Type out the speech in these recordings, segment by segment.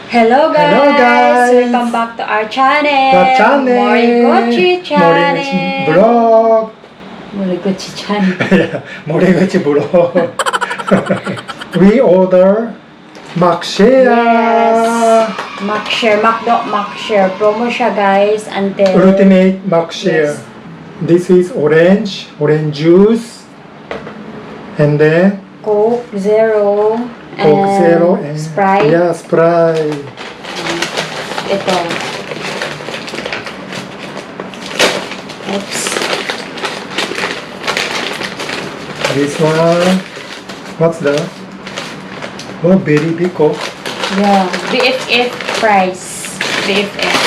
Hello guys! Hello guys! Welcome back to our channel! The channel! Morigochi channel! Morigochi vlog! Morigochi channel. Yeah, Morigochi vlog. We order McShare! Yes! McShare, McShare. Promo siya guys until... Ultimate McShare. Yes. This is orange juice. And then Coke Zero. Coke Zero and Sprite. Yeah, Sprite. Ito. Oops. This one, what's that? Oh, very big Coke. Yeah. BFF fries. BFF.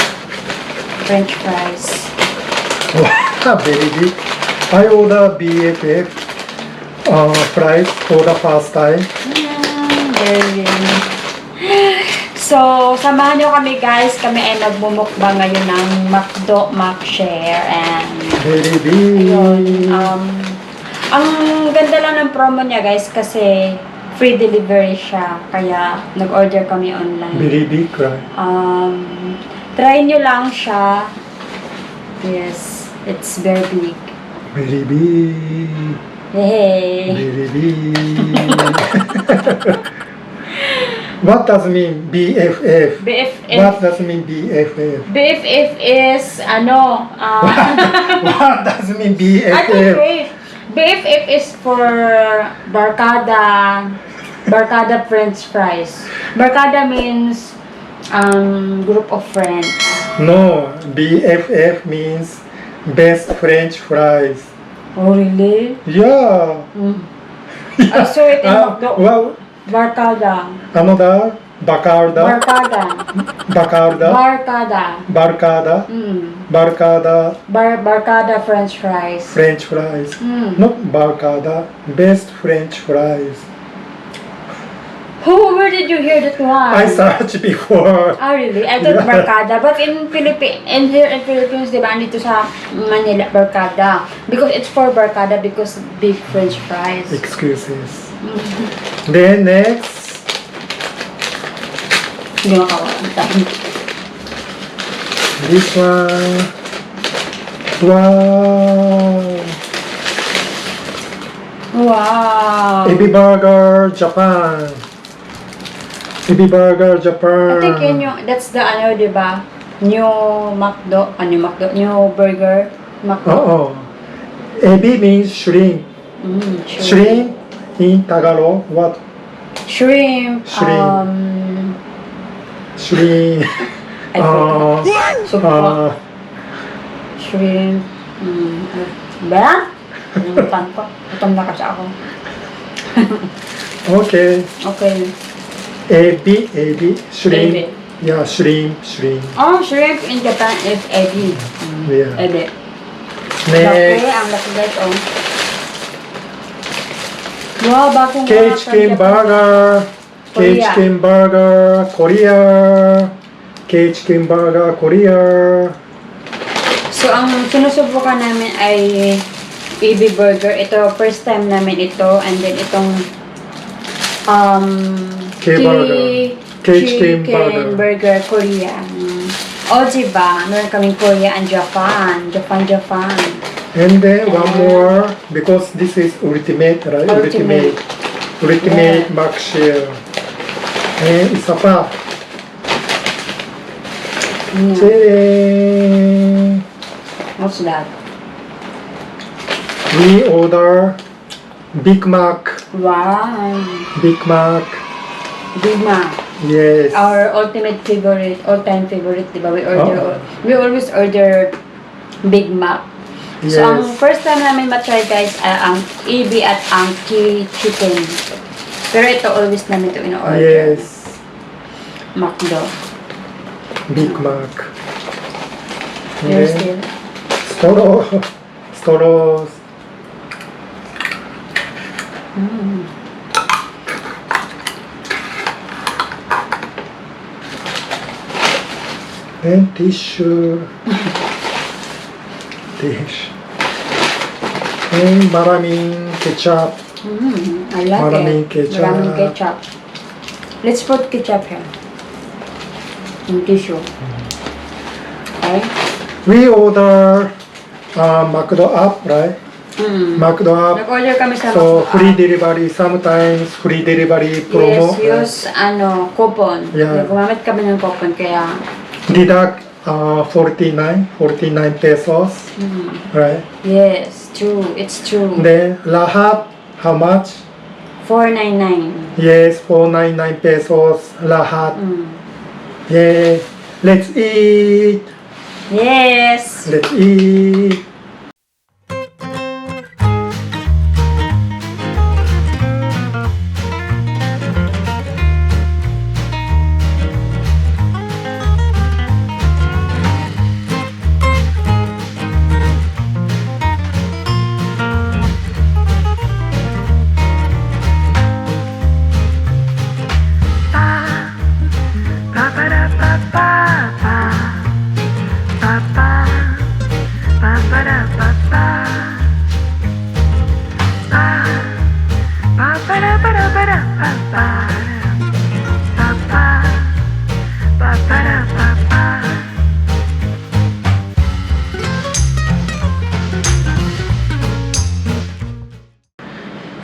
French fries. Wow, very big. I order BFF fries for the first time. So, samahan nyo kami guys. Kami ay magmumukbang ngayon ng McShare and Very big. ayun, ang ganda lang ng promo niya guys kasi free delivery siya. Kaya nag-order kami online. Very big, right? Try nyo lang siya. Yes, it's very big. Very big. Hey! Very big. What does mean BFF? BFF. What does mean BFF? BFF is What does mean I think BFF? wait. BFF is for Barkada French fries. Barkada means group of friends. No, BFF means best French fries. Oh really? Yeah. I saw it in McDo. Well, Barkada. another Bacarda. Barkada. Bacarda. Barkada. Barcada. Mm. Barcada. Barkada French fries. French fries. Mm. Not Barcada. Best French fries. Where did you hear that one? I searched before. Ah, really? I thought Yeah. Barkada. But in Philippines, di ba, dito sa Manila, Barkada. Because it's for Barkada because big French fries. Excuses. Then next, Hindi makawala. this one. Wow. Wow! Ebi Burger Japan. Ebi Burger I Japan. think yun yung, that's the di ba? New New burger. McDo. Oh. Ebi means shrimp. Shrimp in Tagalog. What? Shrimp. Shrimp. Shrimp. I forgot. Supwa. uh, Shrimp. Ba? Nalimutan ko. Gutom na kasi ako. okay. Okay. Ebi. Shrimp. Ebi. Yeah, shrimp. Oh, shrimp in Japan is ebi. Yeah. Ebi. Okay, Next, ang laki guys, oh. Wow, bagong KChickenBurger. Korea. KChickenBurger Korea. KChickenBurger Korea. So, ang sinusubukan namin ay EB Burger. Ito, first time namin ito. And then, itong K-Burger. KChickenBurger Korea. O, diba? Meron kaming Korea and Japan. Japan. And then one more, because this is ultimate, right? Ultimate. Ultimate McShare. And isa pa. Chilling. What's that? We order Big Mac. Wow. Big Mac. Big Mac. Yes. Our ultimate favorite, all-time favorite, diba? Oh. We always order Big Mac. Yes. So, ang first time namin matry guys ay ang EB at ang KChicken. Pero ito always namin ito in-order. Yes. McDo. Big Mac. You're And still? Straws. And tissue. And maraming ketchup. I like Maraming it. ketchup. Maraming ketchup. Let's put ketchup here. Yung tissue. Okay? We order McDo app, right? McDo app. Nag-order kami sa So, Mukbang. free delivery, sometimes free delivery promo. Yes, use coupon. Yeah. Gumamit kami ng coupon kaya Deduct 49 pesos, right? yes, true. It's true. Then, lahat, how much? 499. Yes, 499 pesos, lahat. Yeah, let's eat. Yes. Let's eat.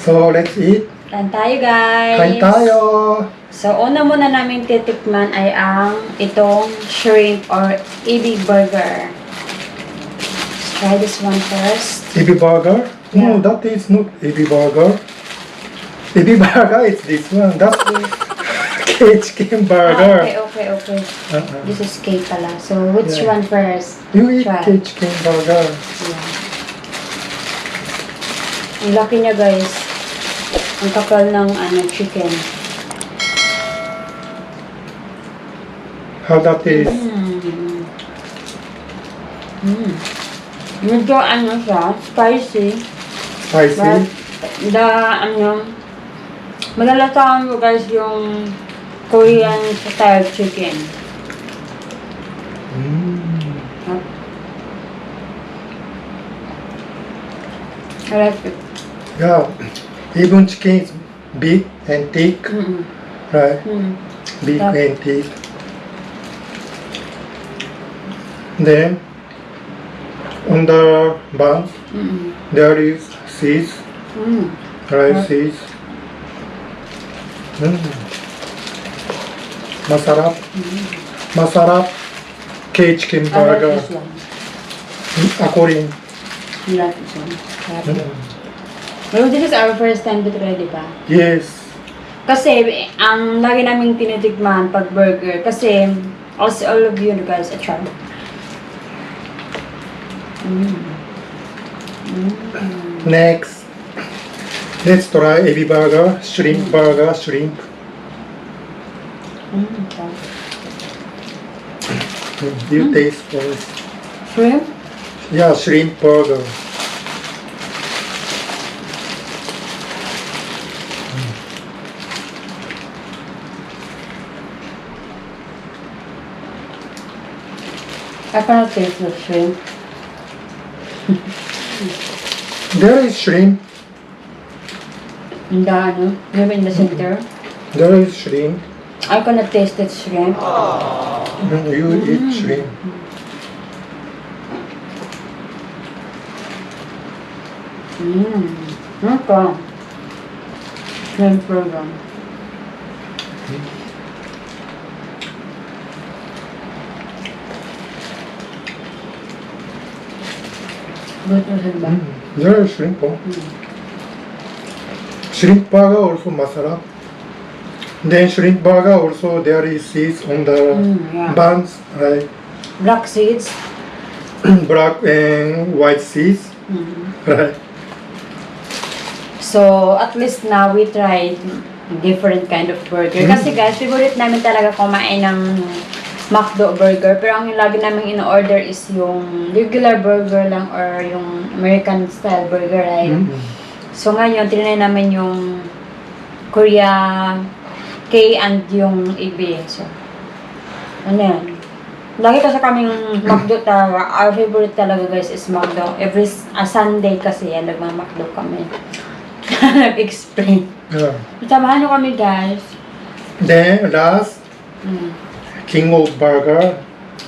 So, let's eat. Kain tayo, guys. Kain tayo. So, una muna namin titikman ay ang itong shrimp or ebi burger. Let's try this one first. Ebi burger? Yeah. No, that is not Ebi burger. Ebi burger is this one. That's KChickenBurger. Okay. This is cake pala. So, which Yeah. one first? You eat Try. KChickenBurger. Yeah. Ang laki niya, guys. Ang kapal ng chicken. How that is? Medyo siya, spicy. Spicy? But, malalasahan mo guys yung Korean style chicken. I like it. Yeah. Even chicken is big and thick, right? Big Yeah. and thick. Then, on the bun, there is cheese, right? Cheese. Masarap. Masarap. I like KChickenBurger. this one. According. I like this one. Well, this is our first time to try, di ba? Yes. Kasi, ang lagi naming tinitikman pag burger. Kasi, also all of you guys, try. Next, let's try Ebi burger, shrimp burger, shrimp. You taste first. Shrimp? Yeah, shrimp burger. I cannot taste the shrimp. There is shrimp. In the, maybe in the center. There is shrimp. I cannot taste that shrimp. You eat shrimp. Okay. Shrimp burger. Good na ba? There is shrimp. Oh. Shrimp burger also masarap. Then shrimp burger also there is cheese on the Yeah. buns, right? Black seeds. Black and white cheese, right? So, at least now we tried different kind of burger. Kasi guys, favorite namin talaga kumain ng McDo burger. Pero ang lagi namin in-order is yung regular burger lang or yung American style burger, right? So ngayon, trinay namin yung Korea K and yung AB. So, ano yan? Lagi kasi kaming McDo talaga. Our favorite talaga guys is McDo. Every Sunday kasi yan, nagma-McDo kami. Nag-explain. Yeah. Samahan nyo kami guys. Then last King of Burger.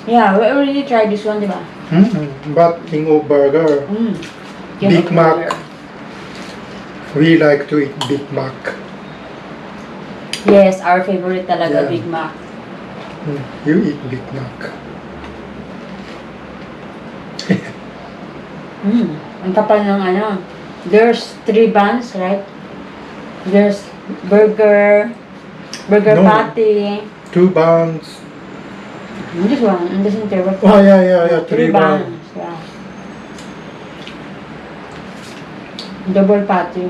Yeah, we already tried this one, di ba? But King of Burger, Big Mac. We like to eat Big Mac. Yes, our favorite talaga, Yeah. Big Mac. You eat Big Mac. Ang kapal ng ano. There's 3 buns, right? There's burger No. patty. 2 buns. This one, in the center. Oh, yeah. 3 buns. buns. Yeah. Double patty.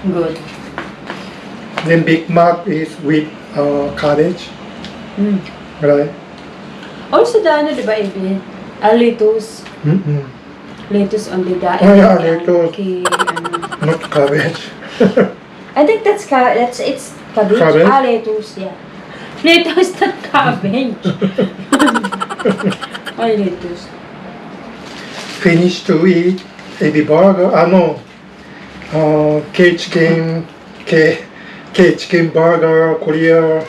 Good. Then Big Mac is with cabbage, right? Also, the ano, di ba, Ibi? Lettuce. Lettuce on the diet. Oh, yeah, lettuce. Okay, ano. Not cabbage. I think it's cabbage. Cabbage? Lettuce, yeah. Lettuce, not cabbage. Lettuce. Finish to eat ebi burger. No. KChickenBurger, Korea,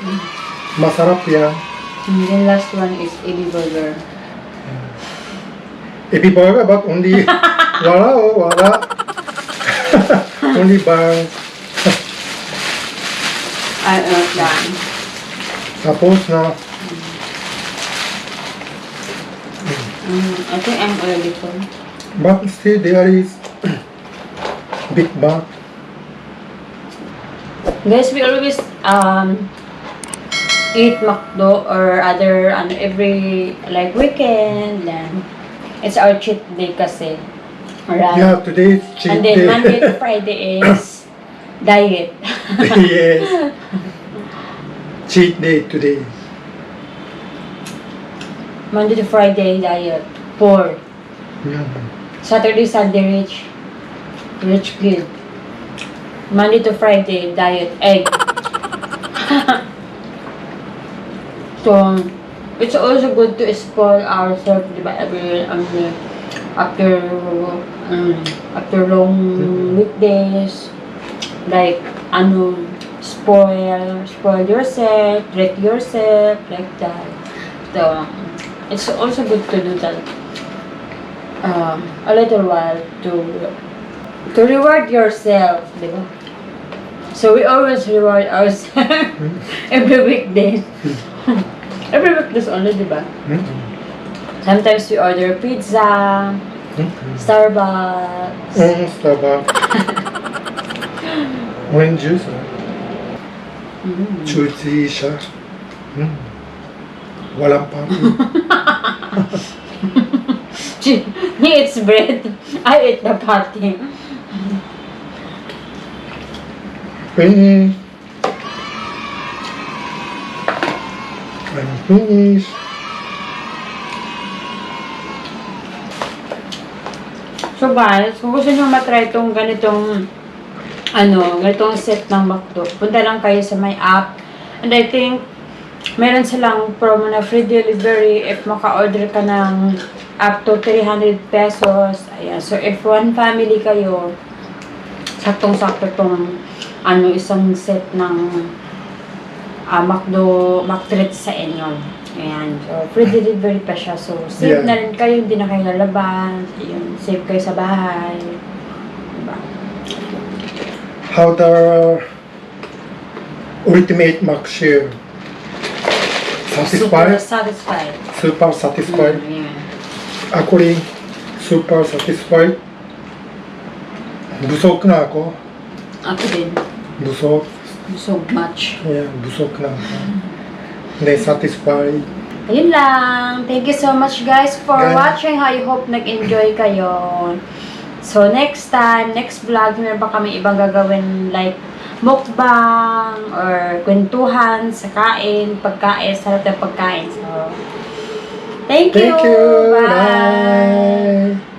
masarap yan. And then last one is ebi burger. Ebi burger, but only wala. Only bun. I'm not done. Tapos na. I think I'm already full. But still there is Big Mac. Guys, we always eat McDo or other every like weekend. Then it's our cheat day kasi. Alright. Yeah, today is cheat And then day. Monday to Friday is diet. Yes. Cheat day today. Monday to Friday diet. 4. Saturday, Sunday rich kid. Monday to Friday diet egg. So it's also good to spoil ourselves, di ba? After long weekdays, like spoil yourself, treat yourself, like that. So it's also good to do that. A little while to reward yourself, di ba? So we always reward ourselves every weekdays. Every weekdays only, di ba? Sometimes we order pizza, Starbucks. Starbucks. Orange juice. Juicy siya. Walang pati. He eats bread. I eat the patty. Finish. I'm finished. So guys, kung gusto nyo matry itong ganitong set ng McDo, punta lang kayo sa my app. And I think meron silang promo na free delivery if maka-order ka ng up to 300 pesos. Ayan. So if one family kayo, saktong-sakto tong isang set ng McTreat sa inyo. Ayan. So free delivery pa siya. So save na rin kayo, hindi na kayo lalabas. Ayun, save kayo sa bahay. Diba? How the ultimate McShare? Super Satisfied? satisfied. Super satisfied. Yeah. Actually, super satisfied. Busog na ako. Ako din. Busog. So much. Yeah, busog na ako. Hindi satisfied. Ayun lang. Thank you so much guys for watching. I hope nag-enjoy kayo. So next time, next vlog, meron pa kami ibang gagawin like mukbang or kwentuhan sa pagkain, sarap ng pagkain. So, thank you. Thank you. Bye. Bye.